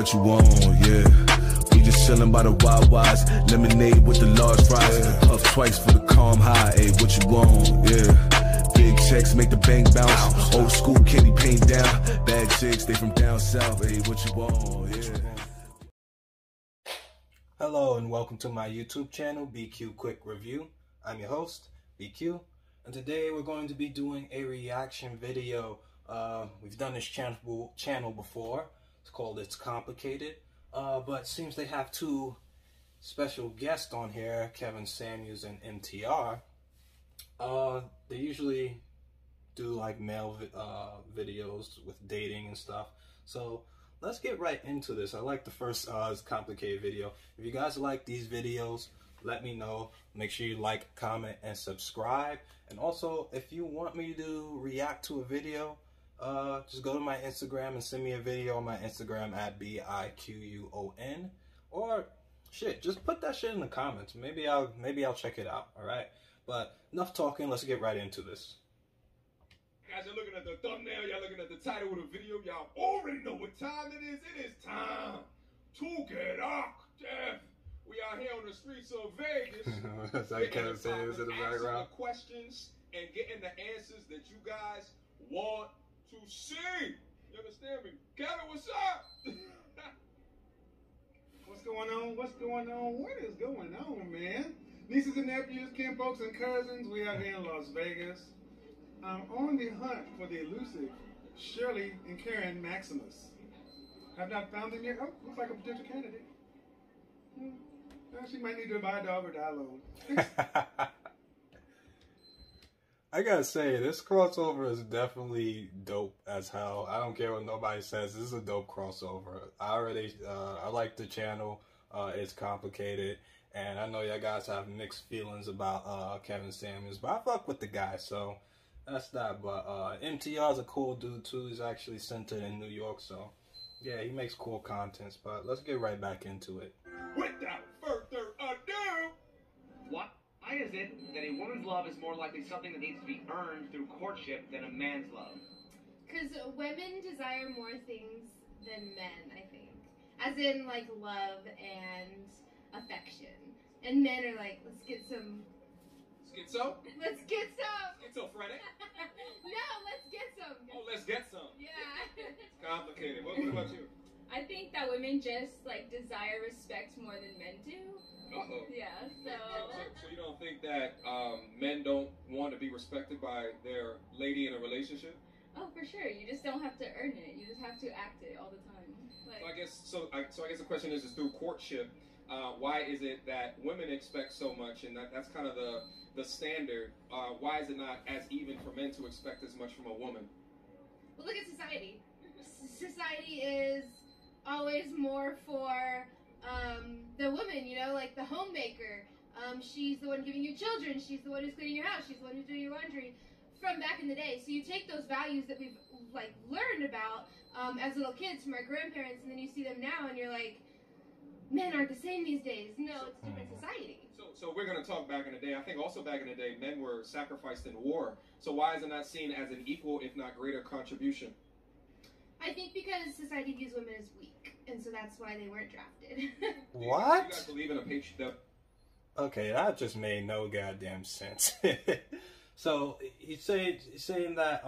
what you want, yeah. We just chillin' by the wild wise, lemonade with the large fries. Puff twice for the calm high, ayy, what you want, yeah. Big checks make the bank bounce. Old school candy paint down. Bad chicks, they from down south, ayy, what you want, yeah. Hello and welcome to my YouTube channel, BQ Quick Review. I'm your host, BQ, and today we're going to be doing a reaction video. We've done this channel before. It's called It's Complicated, but it seems they have two special guests on here, Kevin Samuels and MTR. They usually do like male videos with dating and stuff. So let's get right into this. I like the first It's Complicated video. If you guys like these videos, let me know. Make sure you like, comment, and subscribe. And also, if you want me to react to a video, just go to my Instagram and send me a video on my Instagram at BIQUON. Or shit, just put that shit in the comments. Maybe I'll check it out. All right. But enough talking. Let's get right into this. Guys, you're looking at the thumbnail, y'all looking at the title of the video, y'all already know what time it is. It is time to get active. We are here on the streets of Vegas. That's how Kevin Samuels in the background. The questions and getting the answers that you guys want to see. You understand me? Kevin, what's up? What's going on? What's going on? What is going on, man? Nieces and nephews, kinfolks and cousins, we are here in Las Vegas. I'm on the hunt for the elusive Shirley and Karen Maximus. Have not found them yet. Oh, looks like a potential candidate. Well, she might need to buy a dog or die alone. I gotta say, this crossover is definitely dope as hell. I don't care what nobody says. This is a dope crossover. I like the channel. It's Complicated. And I know y'all guys have mixed feelings about Kevin Samuels, but I fuck with the guy, so that's that. But MTR is a cool dude too. He's actually centered in New York, so yeah, he makes cool contents. But let's get right back into it. Without further ado, why is it that a woman's love is more likely something that needs to be earned through courtship than a man's love? Because women desire more things than men, I think. As in, like, love and affection. And men are like, let's get some... Schizo? Let's get some! Schizophrenic? No, let's get some! Oh, let's get some. Yeah. It's complicated. What about you? I think that women just, like, desire respect more than men do. Uh-oh. Yeah, so you don't think that men don't want to be respected by their lady in a relationship? Oh, for sure. You just don't have to earn it. You just have to act it all the time. Like, So I guess the question is through courtship, why is it that women expect so much, and that's kind of the standard? Why is it not as even for men to expect as much from a woman? Well, look at society. Society is always more for the woman, you know, like the homemaker. She's the one giving you children. She's the one who's cleaning your house. She's the one who's doing your laundry. From back in the day. So you take those values that we've like learned about as little kids from our grandparents, and then you see them now, and you're like, men aren't the same these days. No, it's a different society. So we're going to talk back in the day. I think also back in the day, men were sacrificed in war. So why is it not seen as an equal, if not greater, contribution? I think because society views women as weak, and so that's why they weren't drafted. What? Do you guys believe in a patriarchy? Okay, that just made no goddamn sense. So he's saying that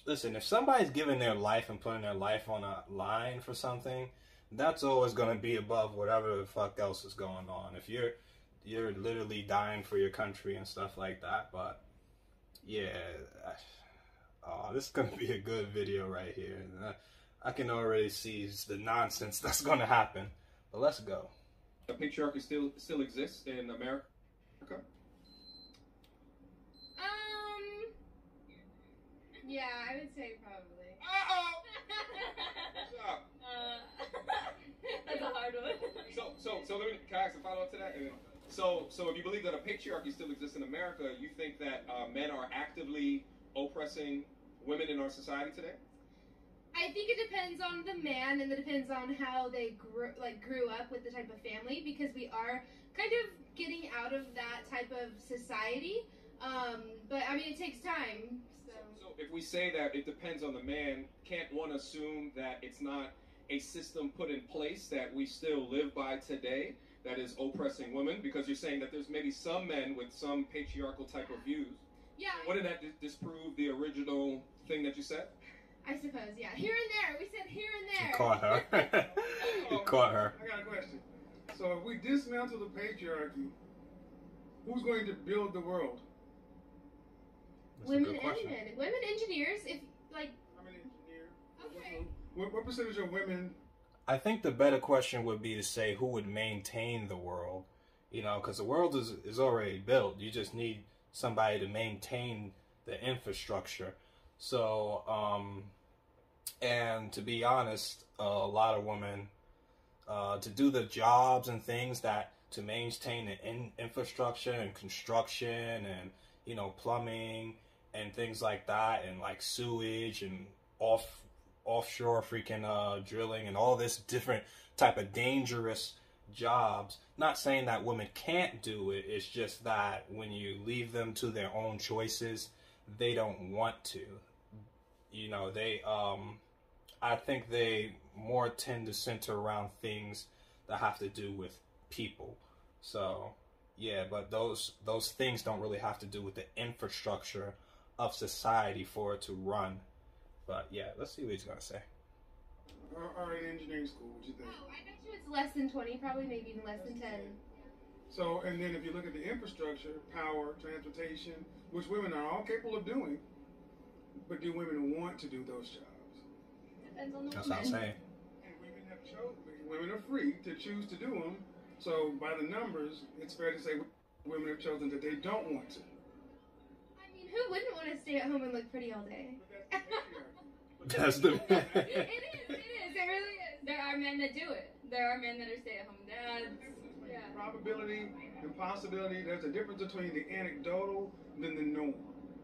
listen, if somebody's giving their life and putting their life on a line for something, that's always gonna be above whatever the fuck else is going on. If you're literally dying for your country and stuff like that. But yeah, this is gonna be a good video right here. I can already see the nonsense that's gonna happen. But let's go. The patriarchy still exists in America? Yeah, I would say probably. Uh-oh! that's a hard one. So let me, can I ask a follow-up to that? So if you believe that a patriarchy still exists in America, you think that men are actively oppressing women in our society today? I think it depends on the man, and it depends on how they grew up with the type of family, because we are kind of getting out of that type of society. But I mean, it takes time. So if we say that it depends on the man, can't one assume that it's not a system put in place that we still live by today that is oppressing women? Because you're saying that there's maybe some men with some patriarchal type of views. Yeah. Wouldn't that disprove the original thing that you said? I suppose, yeah. Here and there. We said here and there. You caught her. You caught her. I got a question. So if we dismantle the patriarchy, who's going to build the world? That's a Women good and question. men. Women engineers, if, like, I'm an engineer. okay. What percentage of women? I think the better question would be to say who would maintain the world, you know, because the world is already built. You just need somebody to maintain the infrastructure. So, and to be honest, a lot of women, to do the jobs and things that to maintain the infrastructure and construction and, you know, plumbing and things like that, and like sewage and offshore freaking drilling and all this different type of dangerous jobs. Not saying that women can't do it, it's just that when you leave them to their own choices, they don't want to. You know, they I think they more tend to center around things that have to do with people. So yeah, but those things don't really have to do with the infrastructure of society for it to run. But yeah, let's see what he's gonna say. All right, engineering school, what you think? Oh, I bet you it's less than 20, probably maybe even less than 10. So, and then if you look at the infrastructure, power, transportation, which women are all capable of doing, but do women want to do those jobs? Depends on the That's what I'm woman. saying. And women are free to choose to do them. So by the numbers, it's fair to say women have chosen that they don't want to. I mean, who wouldn't want to stay at home and look pretty all day? But that's the patriarchy. That's the. It really is. There are men that do it. There are men that are stay-at-home dads. Yeah. Probability and possibility, there's a difference between the anecdotal than the norm.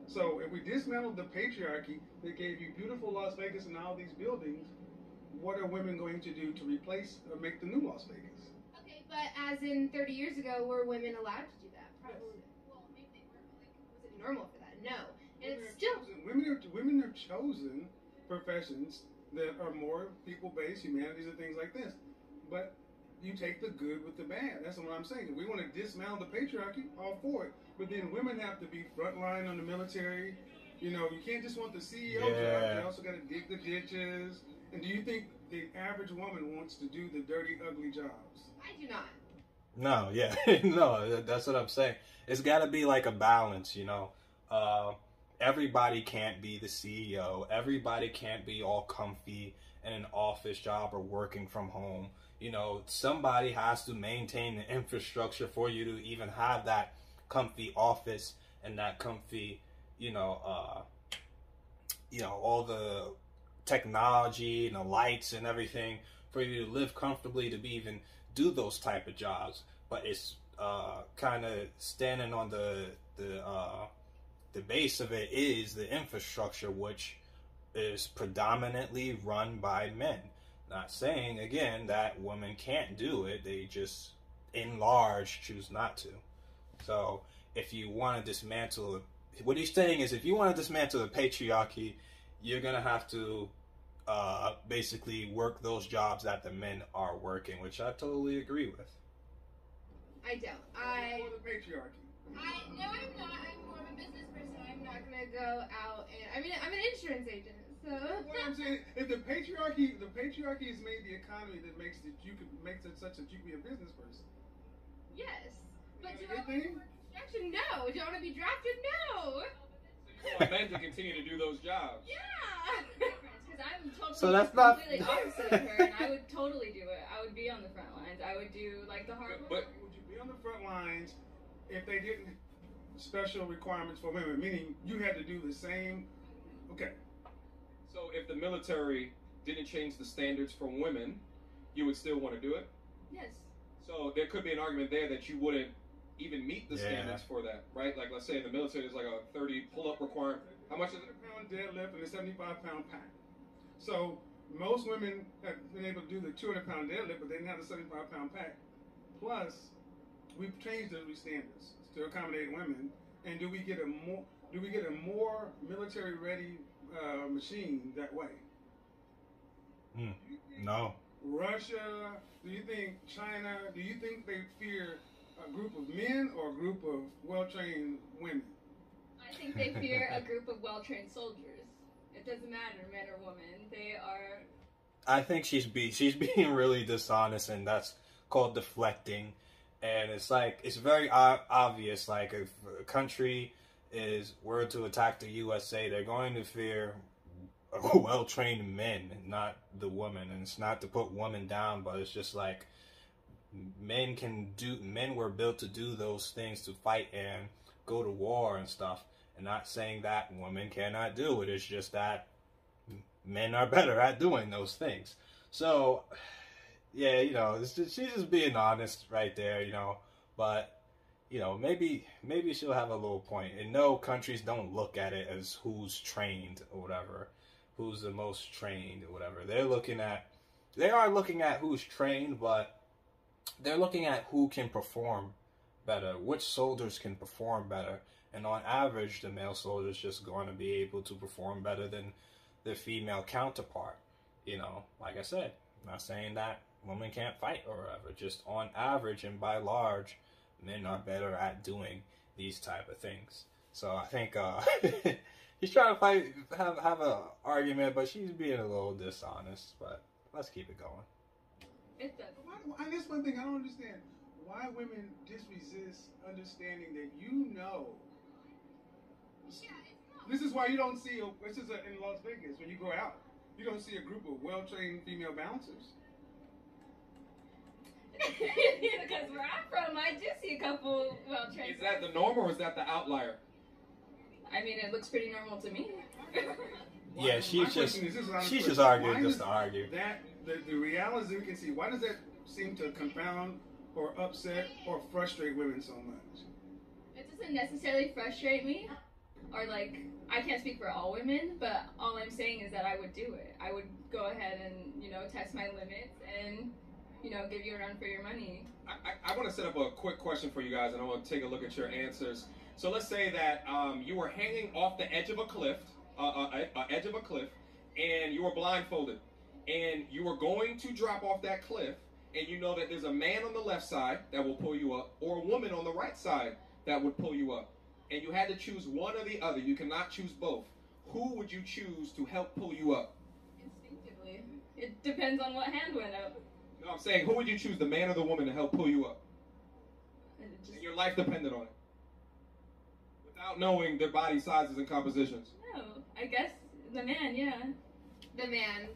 So if we dismantle the patriarchy that gave you beautiful Las Vegas and all these buildings, what are women going to do to replace or make the new Las Vegas? Okay, but as in 30 years ago, were women allowed to do that? Probably. Well, maybe they were, but like, was it normal for that? No. And it's still. Women have chosen professions that are more people-based, humanities, and things like this. But you take the good with the bad. That's what I'm saying. If we want to dismantle the patriarchy, all for it. But then women have to be frontline on the military. You know, you can't just want the CEO job. Yeah. You also got to dig the ditches. And do you think the average woman wants to do the dirty, ugly jobs? I do not. No, yeah, no, that's what I'm saying. It's got to be like a balance, you know. Everybody can't be the CEO. Everybody can't be all comfy in an office job or working from home. You know, somebody has to maintain the infrastructure for you to even have that comfy office and that comfy, you know, all the technology and the lights and everything for you to live comfortably, to be even do those type of jobs. But it's kind of standing on the base of it is the infrastructure, which is predominantly run by men. Not saying again that women can't do it, they just in large choose not to. So if you want to dismantle, what he's saying is if you want to dismantle the patriarchy, you're gonna have to basically work those jobs that the men are working, which I totally agree with. I don't. For the patriarchy. No, I'm not. I'm more of a business person. I'm not gonna go out and. I mean, I'm an insurance agent, so. What I'm saying, if the patriarchy has made the economy that makes it you could make it such that you can be a business person. Yes, but Is do that a I good thing? want construction? No. Do I want to be drafted? No. You want men to continue to do those jobs. Yeah. Because I'm totally So that's not- completely opposite of her, and I would totally do it. I would be on the front lines. I would do like the hard work. But Would you be on the front lines if they didn't special requirements for women? Meaning you had to do the same. Okay. so if the military didn't change the standards for women, you would still want to do it? Yes. So there could be an argument there that you wouldn't even meet the Yeah. standards for that, right? Like let's say in the military there's like a 30 pull-up requirement. How much is it? 100-pound deadlift and a 75-pound pack. So most women have been able to do the 200-pound deadlift, but they didn't have the 75-pound pack. Plus, we've changed those standards to accommodate women. And do we get a more military-ready machine that way? No. Russia? Do you think China? Do you think they fear a group of men or a group of well-trained women? I think they fear a group of well-trained soldiers. It doesn't matter, man or woman. They are. I think she's being really dishonest, and that's called deflecting. And it's like, it's very obvious. Like, if a country were to attack the USA, they're going to fear well-trained men, not the women. And it's not to put women down, but it's just like, men were built to do those things, to fight and go to war and stuff. And not saying that women cannot do it. It's just that men are better at doing those things. So, yeah, you know, she's just being honest right there, you know. But, you know, maybe she'll have a little point. And no, countries don't look at it as who's trained or whatever, who's the most trained or whatever. They are looking at who's trained, but they're looking at who can perform better, which soldiers can perform better. And on average, the male soldier is just going to be able to perform better than the female counterpart. You know, like I said, I'm not saying that women can't fight or whatever. Just on average and by large, men are better at doing these type of things. So I think he's trying to have a argument, but she's being a little dishonest. But let's keep it going. It does. And that's one thing I don't understand. Why women just resist understanding that, you know. This is why you don't see, this is in Las Vegas, when you go out, you don't see a group of well-trained female bouncers. Because where I'm from, I do see a couple well-trained. Is that the norm or is that the outlier? I mean, it looks pretty normal to me. Yeah, she's just arguing just to argue. That the reality we can see, why does that seem to confound or upset or frustrate women so much? It doesn't necessarily frustrate me, or like, I can't speak for all women, but all I'm saying is that I would do it. I would go ahead and, you know, test my limits and, you know, give you a run for your money. I want to set up a quick question for you guys, and I want to take a look at your answers. So let's say that you were hanging off the edge of a cliff, and you were blindfolded, and you were going to drop off that cliff, and you know that there's a man on the left side that will pull you up, or a woman on the right side that would pull you up, and you had to choose one or the other. You cannot choose both. Who would you choose to help pull you up? Instinctively. It depends on what hand went up. No, I'm saying, who would you choose, the man or the woman, to help pull you up? And your life depended on it. Without knowing their body sizes and compositions. No, I guess the man, yeah. The man.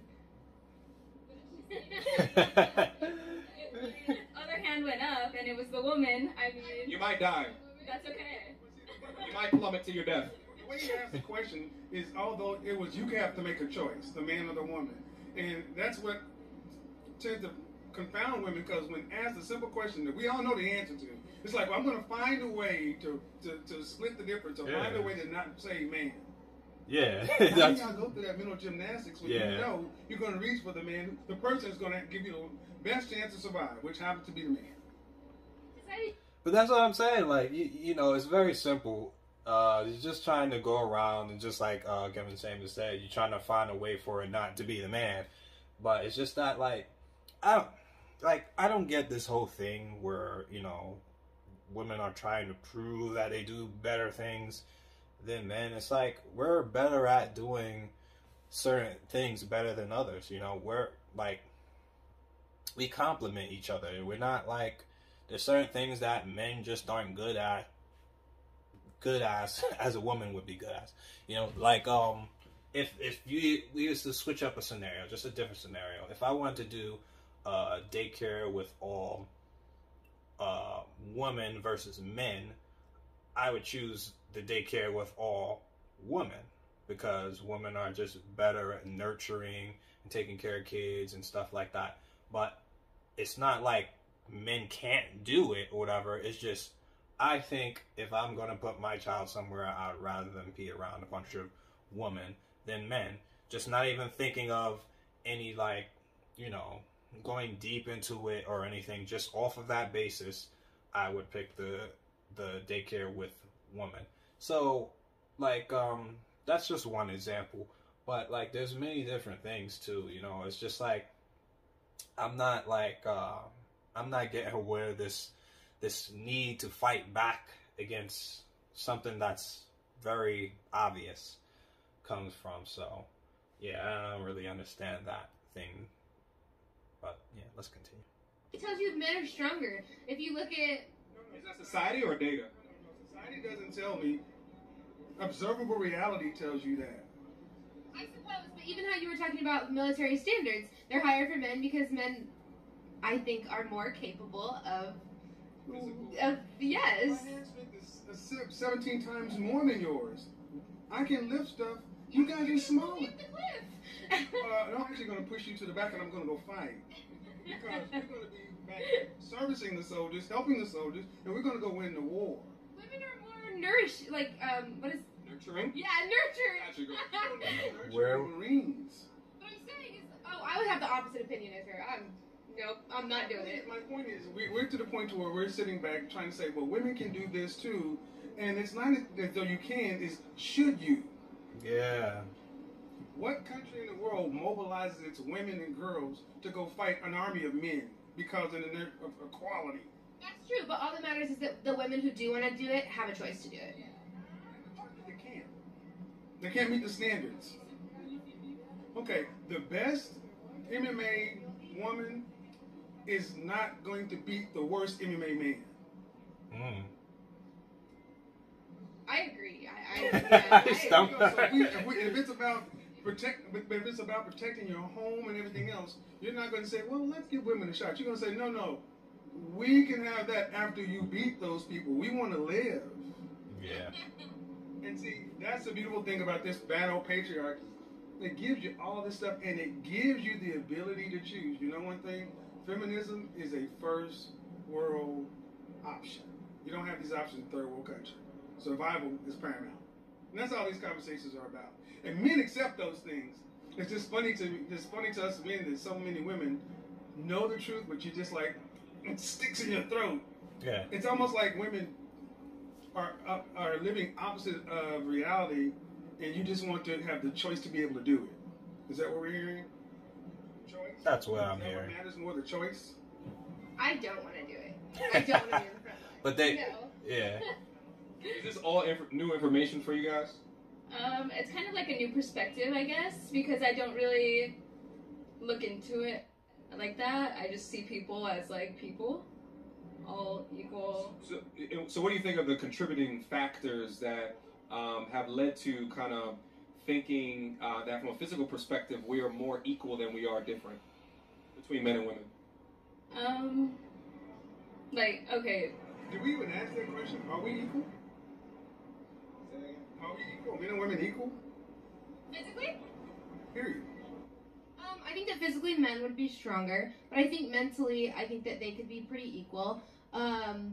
Other hand went up and it was the woman. I mean, you might die. That's okay. You might plummet to your death. The way you ask the question is, although it was you have to make a choice, the man or the woman. And that's what tends to confound women, because when asked a simple question that we all know the answer to, it's like, well, I'm going to find a way to split the difference, or find a way to not say man. Yeah. How do y'all go through that mental gymnastics when you know you're going to reach for the man? The person is going to give you the best chance to survive, which happens to be the man. But that's what I'm saying. Like, you know, it's very simple. You're just trying to go around and just like Kevin Samuels said, you're trying to find a way for it not to be the man. But it's just that, like, I don't get this whole thing where, you know, women are trying to prove that they do better things than men. It's like, we're better at doing certain things better than others. You know, we're like, we complement each other. We're not like, there's certain things that men just aren't good at, as a woman would be good at. You know, like, if we used to switch up a scenario, just a different scenario. If I wanted to do daycare with all women versus men, I would choose the daycare with all women, because women are just better at nurturing and taking care of kids and stuff like that. But it's not like men can't do it or whatever. It's just, I think if I'm going to put my child somewhere, I'd rather them be around a bunch of women than men. Just not even thinking of any, like, you know, going deep into it or anything. Just off of that basis, I would pick the daycare with women. So, like, that's just one example. But like, there's many different things too. You know, it's just like I'm not getting where this need to fight back against something that's very obvious comes from. So yeah, I don't really understand that thing. But yeah, let's continue. It tells you men are stronger. If you look at... Is that society or data? Society doesn't tell me. Observable reality tells you that. I suppose, but even how you were talking about military standards, they're higher for men because men, I think, are more capable of yes. My hand strength is 17 times more than yours. I can lift stuff. You guys are small. Leap the cliff. I'm actually going to push you to the back and I'm going to go fight. Because you're going to be back servicing the soldiers, helping the soldiers, and we're going to go win the war. Women are more nourished, like, what is... Nurturing? Yeah, nurturing. Gotcha, go. Where Marines. What I'm saying is, I would have the opposite opinion as her. Nope, I'm not doing it. My point is, we're to the point to where we're sitting back trying to say, well, women can do this too, and it's not as though you can, it's should you? Yeah. What country in the world mobilizes its women and girls to go fight an army of men because of equality? That's true, but all that matters is that the women who do want to do it have a choice to do it. They can't. They can't meet the standards. Okay, the best MMA woman is not going to beat the worst MMA man. I agree. Stop. So if it's about protecting your home and everything else, you're not going to say, well, let's give women a shot. You're going to say, no, we can have that after you beat those people. We want to live. Yeah. And see, that's the beautiful thing about this bad old patriarchy. It gives you all this stuff, and it gives you the ability to choose. You know one thing? Feminism is a first world option. You don't have these options in third world country. Survival is paramount. And that's all these conversations are about. And men accept those things. It's just funny to us men that so many women know the truth, but you just like, it sticks in your throat. Yeah. It's almost like women are living opposite of reality, and you just want to have the choice to be able to do it. Is that what we're hearing? Choice? That's what I'm Is that hearing. what matters more, the choice? I don't want to do it. I don't want to be in the front line. But they, No. yeah. Is this all new information for you guys? It's kind of like a new perspective, I guess, because I don't really look into it like that. I just see people as like people, all equal. So what do you think of the contributing factors that have led to kind of thinking that from a physical perspective we are more equal than we are different between men and women? Like, okay. Did we even ask that question? Are we equal? Are we equal? Men and women equal? Physically? Period. I think that physically men would be stronger, but I think mentally, I think that they could be pretty equal.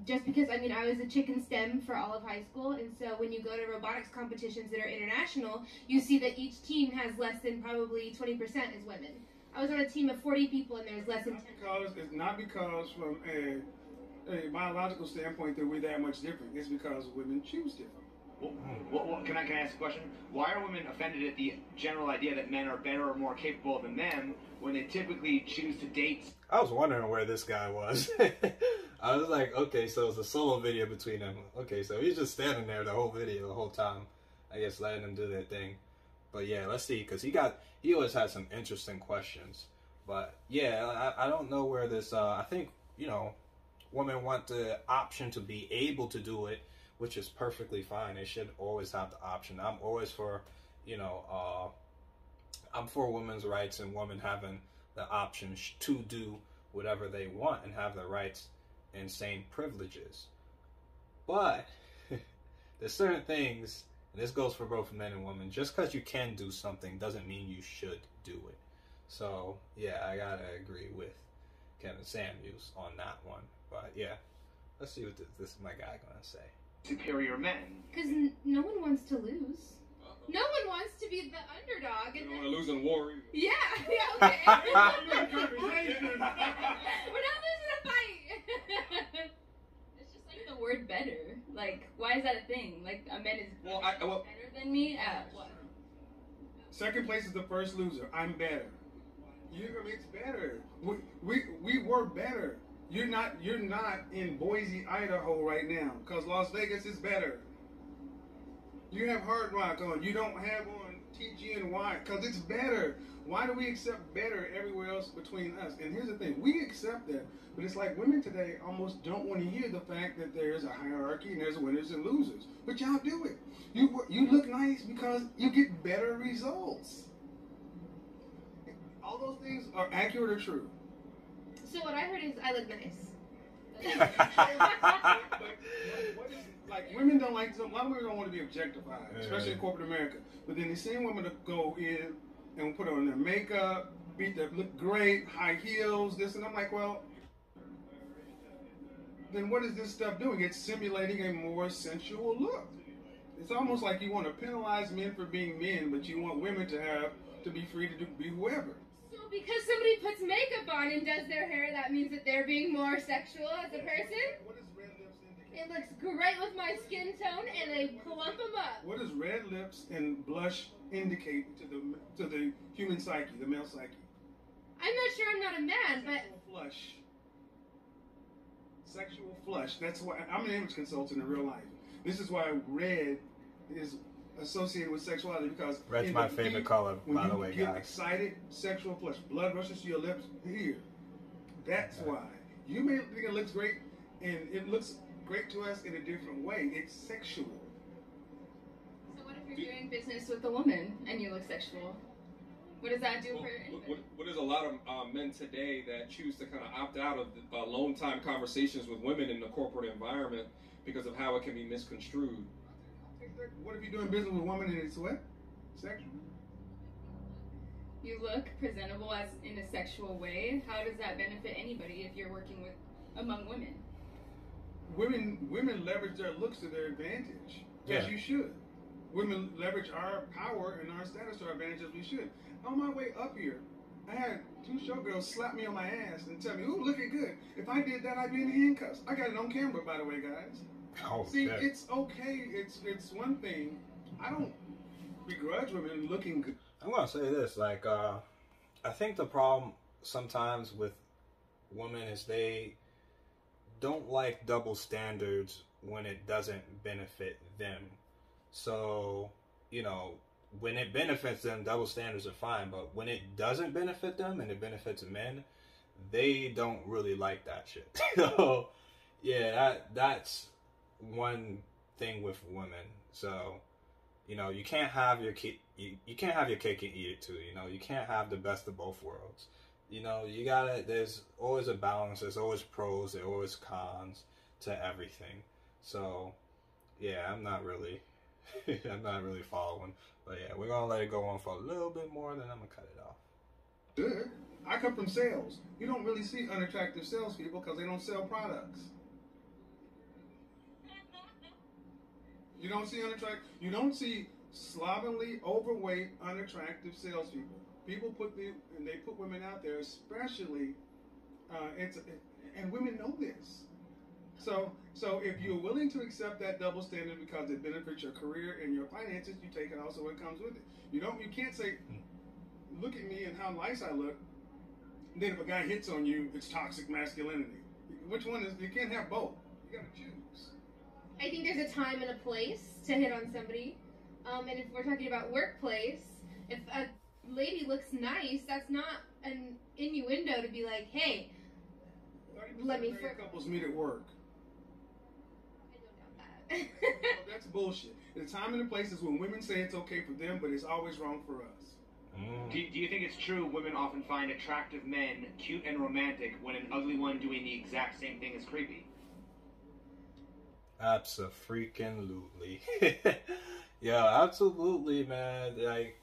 Just because, I mean, I was a chicken STEM for all of high school, and so when you go to robotics competitions that are international, you see that each team has less than probably 20% as women. I was on a team of 40 people, and there's less than 10. It's not because from a biological standpoint that we're that much different. It's because women choose different. Well, can I ask a question? Why are women offended at the general idea that men are better or more capable than them when they typically choose to date? I was wondering where this guy was. I was like, okay, so it's a solo video between them. Okay, so he's just standing there the whole video, the whole time. I guess letting them do their thing. But yeah, let's see, because he always has some interesting questions. But yeah, I don't know where this, I think, you know, women want the option to be able to do it, which is perfectly fine. They should always have the option. I'm always for, you know, I'm for women's rights and women having the option to do whatever they want and have the rights and same privileges. But there's certain things, and this goes for both men and women, just because you can do something doesn't mean you should do it. So yeah, I gotta agree with Kevin Samuels on that one. But yeah, let's see what this my guy gonna say. Superior men. Because no one wants to lose. No one wants to be the underdog. You And don't want to lose in war either. yeah, okay. We're not losing a fight. It's just like the word better. Like, why is that a thing? Like, a man is Well, better than me at what? Second place is the first loser. I'm better. It's better. We were better. You're not in Boise, Idaho right now, because Las Vegas is better. You have Hard Rock on. You don't have on TGNY, because it's better. Why do we accept better everywhere else between us? And here's the thing. We accept that. But it's like women today almost don't want to hear the fact that there's a hierarchy and there's winners and losers. But y'all do it. You look nice because you get better results. All those things are accurate or true. So what I heard is I look nice. What is, like, women don't like, a lot of women don't want to be objectified, especially in corporate America. But then the same women to go in and put on their makeup, look great, high heels, this, and I'm like, well, then what is this stuff doing? It's simulating a more sensual look. It's almost like you want to penalize men for being men, but you want women to be free to be whoever. So because somebody puts makeup on and does their hair, that means that they're being more sexual as a person? What does red lips indicate? It looks great with my skin tone, and I plump them up. What does red lips and blush indicate to the human psyche, the male psyche? I'm not sure, I'm not a man, but Sexual flush. That's why I'm an image consultant in real life. This is why red is associated with sexuality, because red's my favorite color, by the way, guys. When you get guys. excited, sexual flush, blood rushes to your lips here. That's why. You may think it looks great, and it looks great to us in a different way. It's sexual. So what if you're doing business with a woman and you look sexual? What does that do for anybody? What is a lot of men today that choose to kind of opt out of alone time conversations with women in the corporate environment because of how it can be misconstrued? What if you're doing business with a woman and it's what? Sexual? You look presentable as in a sexual way. How does that benefit anybody if you're working among women? Women leverage their looks to their advantage, as you should. Women leverage our power and our status to our advantage, as we should. On my way up here, I had two showgirls slap me on my ass and tell me, "Ooh, looking good." If I did that, I'd be in handcuffs. I got it on camera, by the way, guys. Oh, see, shit. it's okay. It's one thing. I don't begrudge women looking good. I'm gonna say this, like, I think the problem sometimes with women is they don't like double standards when it doesn't benefit them. So, you know, when it benefits them, double standards are fine, but when it doesn't benefit them and it benefits men, they don't really like that shit. So, yeah, that's one thing with women. So, you know, you can't have your cake, you can't have your cake and eat it too. You know, you can't have the best of both worlds. You know, there's always a balance. There's always pros. There's always cons to everything. So, yeah, I'm not really following. But yeah, we're gonna let it go on for a little bit more, then I'm gonna cut it off. Good. I come from sales. You don't really see unattractive salespeople because they don't sell products. You don't see slovenly, overweight, unattractive salespeople. People put women out there, especially, and women know this. So if you're willing to accept that double standard because it benefits your career and your finances, you take it also what comes with it. You can't say, "Look at me and how nice I look." And then if a guy hits on you, it's toxic masculinity. Which one is? You can't have both. You gotta choose. I think there's a time and a place to hit on somebody. And if we're talking about workplace, if a lady looks nice, that's not an innuendo to be like, "Hey, let me." Couples meet at work. I don't doubt that. Well, that's bullshit. The time and the place is when women say it's okay for them, but it's always wrong for us. Do you think it's true women often find attractive men cute and romantic when an ugly one doing the exact same thing is creepy? Abso-freaking-lutely. Yeah, absolutely, man. Like,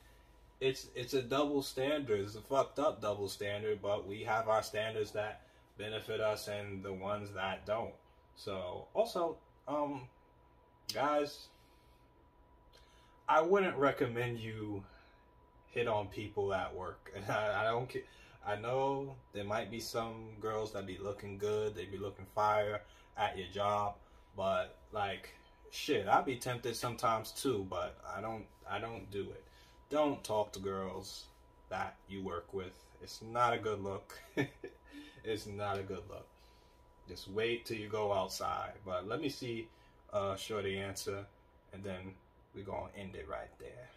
it's a double standard. It's a fucked up double standard, but we have our standards that benefit us and the ones that don't. So, also, guys, I wouldn't recommend you hit on people at work. I don't care. I know there might be some girls that be looking good, they be looking fire at your job, but like, shit, I'd be tempted sometimes too, but I don't do it. don't talk to girls that you work with. It's not a good look. It's not a good look. Just wait till you go outside. But let me see Shorty answer, and then we're gonna end it right there.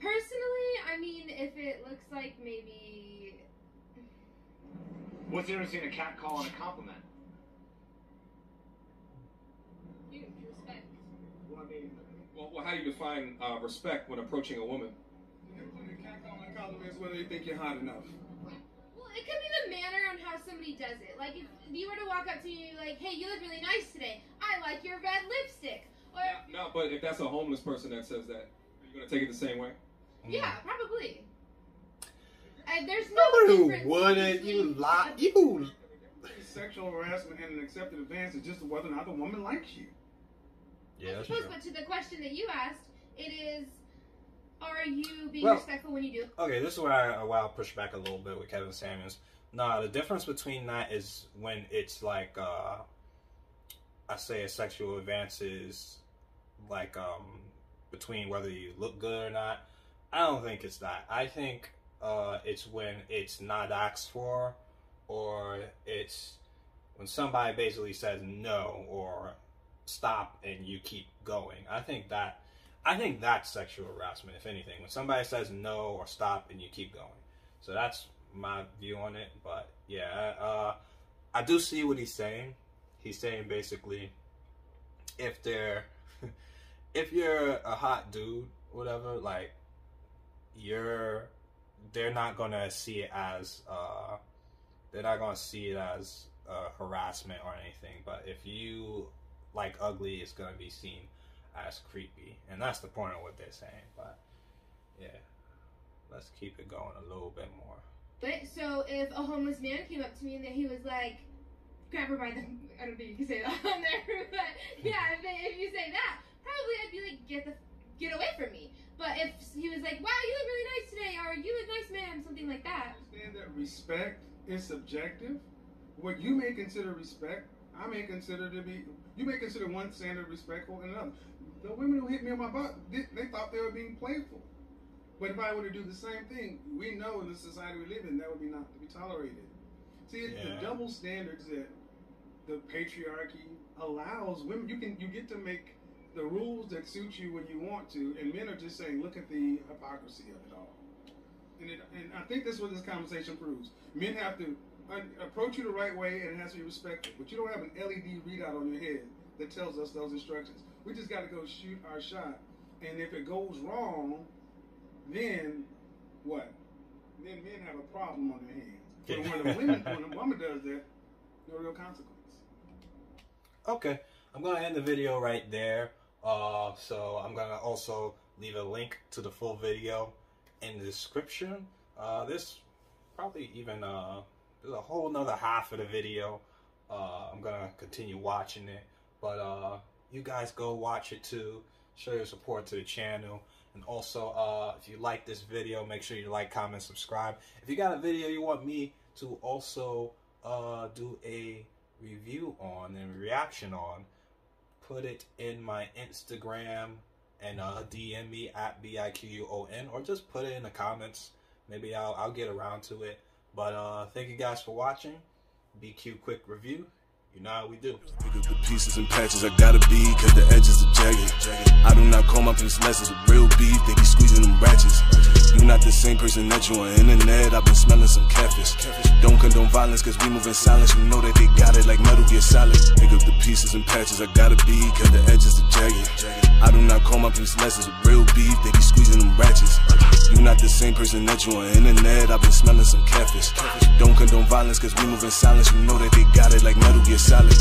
Personally, I mean, if it looks like maybe... What's the difference between a cat call and a compliment? Huge respect. Well, I mean, Well, how do you define respect when approaching a woman? when a cat calling a compliment is whether they think you're hot enough. Well, it could be the manner on how somebody does it. Like, if you were to walk up to me and be like, hey, you look really nice today. I like your red lipstick. Or, No, but if that's a homeless person that says that, are you going to take it the same way? yeah, probably. There's no difference. Wouldn't you lie? You. Sexual harassment and an accepted advance is just whether or not the woman likes you. Yeah, I that's suppose, true. but to the question that you asked, it is, are you being Well, respectful when you do? Okay, this is where I'll push back a little bit with Kevin Samuels. Nah, the difference between that is when it's like, I say a sexual advance is like, between whether you look good or not. I don't think it's that. I think it's when it's not asked for, or it's when somebody basically says no or stop and you keep going. I think that's sexual harassment, if anything. When somebody says no or stop and you keep going. So that's my view on it. But yeah, I do see what he's saying. He's saying basically, if you're a hot dude, whatever, like, they're not gonna see it as harassment or anything. But if you like ugly, it's gonna be seen as creepy, and that's the point of what they're saying. But yeah, let's keep it going a little bit more. But so if a homeless man came up to me and then he was like, grab her by the, I don't think you can say that on there, but yeah, if you say that, probably I'd be like, get away from me. But if he was like, wow, you look really nice today, or you look nice, man, something like that. Understand that respect is subjective. What you may consider respect, I may consider to be, you may consider one standard respectful and another. The women who hit me on my butt, they thought they were being playful. But if I were to do the same thing, we know in the society we live in, that would be not to be tolerated. See, it's the double standards that the patriarchy allows women. You get to make the rules that suit you when you want to, and men are just saying, look at the hypocrisy of it all. And I think that's what this conversation proves. Men have to approach you the right way, and it has to be respectful. But you don't have an LED readout on your head that tells us those instructions. We just got to go shoot our shot. And if it goes wrong, then what? Then men have a problem on their hands. But when a woman does that, no real consequence. Okay, I'm gonna end the video right there. So I'm gonna also leave a link to the full video in the description. This probably even there's a whole nother half of the video. I'm gonna continue watching it, but you guys go watch it too. Show your support to the channel, and also if you like this video, make sure you like, comment, subscribe. If you got a video you want me to also do a review on and reaction on, put it in my Instagram and DM me at BIQUON, or just put it in the comments. Maybe I'll get around to it. But thank you guys for watching. BQ Quick Review. You know how we do. Pick up the pieces and patches, I gotta be, cause the edges are jagged. I do not call my piece lessons with real beef, they be squeezing them ratchets. You not the same person that you on internet, I've been smelling some catfish. Don't condone violence, cause we move in silence, you know that they got it like Metal Gear Solid. Pick up the pieces and patches, I gotta be, cause the edges are jagged. I do not call my piece lessons with real beef, they be squeezing them ratchets. You not the same person that you on internet, I've been smelling some catfish. Don't condone violence, cause we move in silence, you know that they got it like Metal Gear Solid.